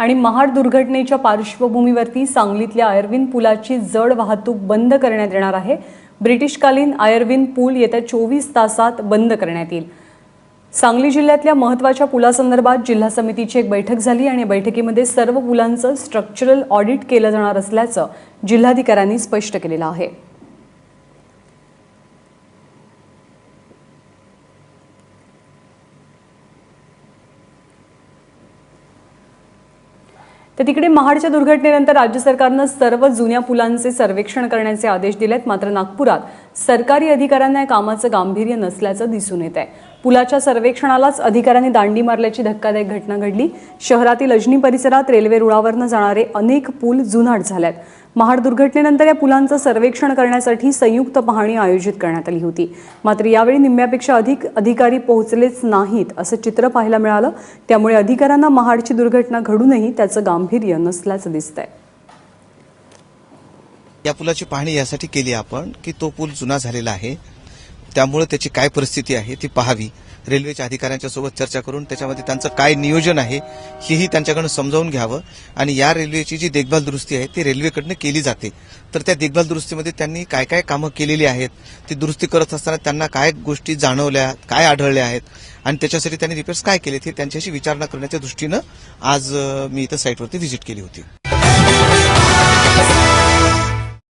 आणि महाड दुर्घटनेच्या पार्श्वभूमीवरती सांगलीतल्या आयर्विन पुलाची जड वाहतूक बंद करण्यात येणार आहे। ब्रिटिशकालीन आयर्विन पूल येत्या 24 तासात बंद करण्यात येईल। सांगली जिल्ह्यातल्या महत्त्वाच्या पुलासंदर्भात जिल्हा समितीची एक बैठक झाली आणि बैठकीमध्ये सर्व पुलांचं स्ट्रक्चरल ऑडिट केलं जाणार असल्याचं जिल्हाधिकाऱ्यांनी स्पष्ट केलेलं आहे। तर तिकडे महाडच्या दुर्घटनेनंतर राज्य सरकारनं सर्व जुन्या पुलांचे सर्वेक्षण करण्याचे आदेश दिलेत। मात्र नागपुरात सरकारी अधिकाऱ्यांना या कामाचं गांभीर्य नसल्याचं दिसून येत आहे। पुलाच्या सर्वेक्षणालाच अधिकाऱ्यांनी दांडी मारल्याची धक्कादायक घटना घडली। शहरातील अजनी परिसरात रेल्वे रुळावरनं जाणारे अनेक पूल जुनाट झालेत। महाड दुर्घटनेनंतर या पुलांचं सर्वेक्षण करण्यासाठी संयुक्त पाहणी आयोजित करण्यात आली होती। मात्र यावेळी निम्म्यापेक्षा अधिक अधिकारी पोहोचलेच नाहीत असं चित्र पाहायला मिळालं। त्यामुळे अधिकाऱ्यांना महाडची दुर्घटना घडूनही त्याचं गांभीर्य नसल्याचं दिसतंय। या पुलाची पाहणी यासाठी केली आपण की तो पूल जुना झालेला आहे, त्यामुळे त्याची काय परिस्थिती आहे ती पाहावी। रेल्वेच्या अधिकाऱ्यांच्या सोबत चर्चा करून त्याच्यामध्ये त्यांचं काय नियोजन आहे हेही त्यांच्याकडून समजावून घ्यावं आणि या रेल्वेची जी देखभाल दुरुस्ती आहे ती रेल्वेकडून केली जाते, तर त्या देखभाल दुरुस्तीमध्ये त्यांनी काय काय कामं केलेली आहेत, ती दुरुस्ती करत असताना त्यांना काय गोष्टी जाणवल्या, काय आढळल्या आहेत आणि त्याच्यासाठी त्यांनी रिपेअर्स काय केलेत हे त्यांच्याशी विचारणा करण्याच्या दृष्टीनं आज मी इथं साईटवरती व्हिजिट केली होती।